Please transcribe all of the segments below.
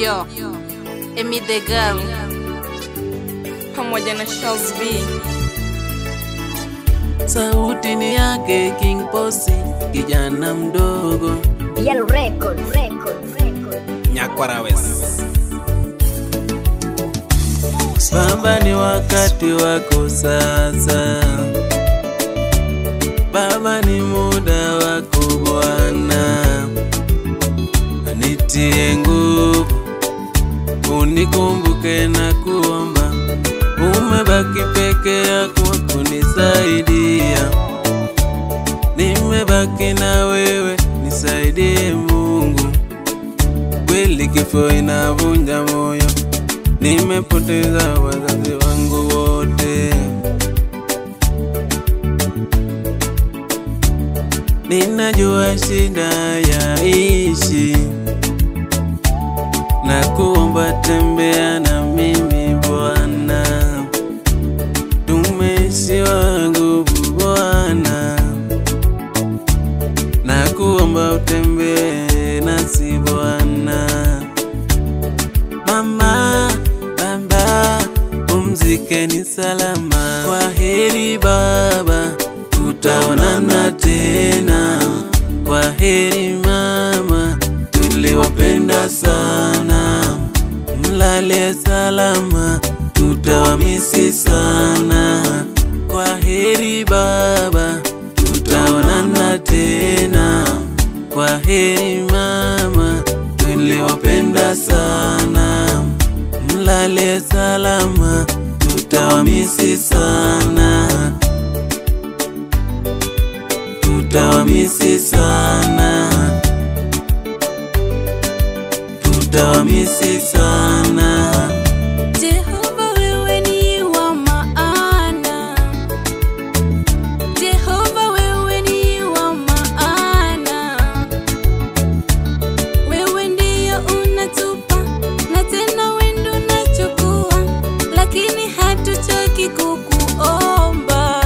Yo, Emi the Girl pamoja na Charles B. Sauti ni yake King Possi, kijana mdogo. Yellow record. Nyakwarawes. Baba, ni wakati wako sasa. Baba, ni muda wako Bwana. Nitie nguvu, unikumbuke na kuomba. Umebaki peke yako kunisaidia. Nimebaki na wewe, nisaidie Mungu. Kweli kifo inavunja moyo. Nimepoteza wazazi wangu wote. Ninajua shida ya ishi, na kuomba tembea na mimi Bwana. Tumeishiwa nguvu Bwana, na kuomba utembee nasi Bwana. Mama, baba, pumzikeni salama. Kwaheri baba, tutaonana tena. Kwaheri mama, tuliwapenda sana. Mlale salama, tutawamisi sana. Kwaheri baba, tutaonana tena. Kwaheri mama, tuliwapenda sana. Mlale salama, tutawamisi sana. Tutawamisi sana. Tutawamisi sana. Jehova, wewe ni wa maana. Jehova, wewe ni wa maana. Wewe ndiyo unatupa na tena wendo unachukua, lakini hatuchoki kukuomba.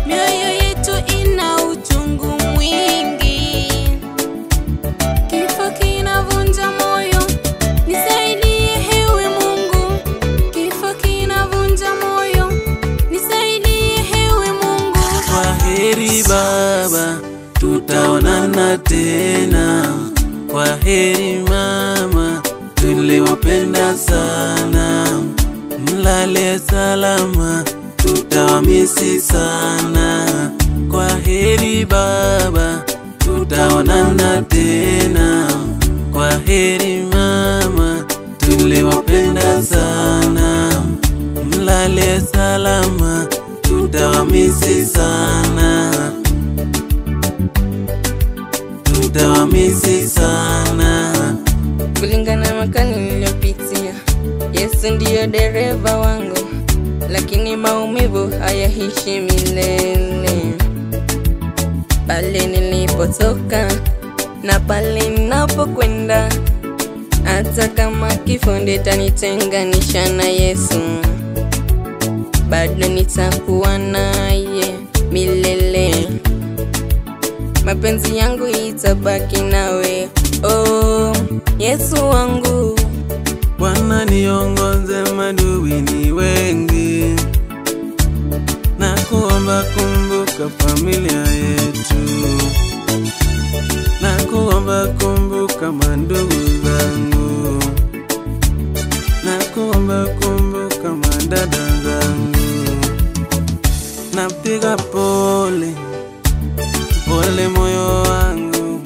Mioyo yetu ina uchungu mwingi. Kifo kinavunja moyo, nisaidie ewe Mungu. Kifo kinavunja moyo, nisaidie ewe Mungu. Kwaheri baba, tutaonana tena. Kwaheri mama, tuliwapenda sana. Mlale salama, tutawamisi sana. Kwaheri baba, tutaonana tena. Kwaheri mama, tuliwapenda sana. Mlale salama, tutawamisi sana. Tutawamisi sana. Kulingana na makali niliyopitia, Yesu ndiyo dereva wangu, lakini maumivu hayaishi milele. Pale nilipotoka na pale ninapokwenda, hata kama kifo nditanitenganisha na Yesu, bado nitakuwa naye milele. Mapenzi yangu itabaki nawe, oh Yesu wangu. Bwana, niongoze, maadui ni wengi. Na kuomba kumbuka familia yetu. Na kuomba kumbuka mandugu zangu. Na kuomba kumbuka madada zangu. Napiga pole, pole moyo wangu.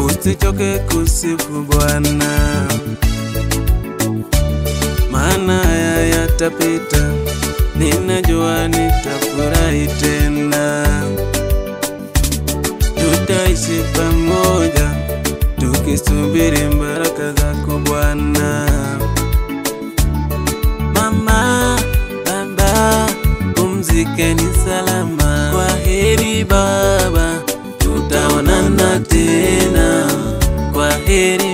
Usichoke kusifu Bwana, maana haya yatapita. Ninajua nitafurahi tena. Tutaishi pamoja, tukisubiri baraka zako Bwana. Mama, baba, pumzikeni salama. Kwaheri baba, tutaonana tena. Kwaheri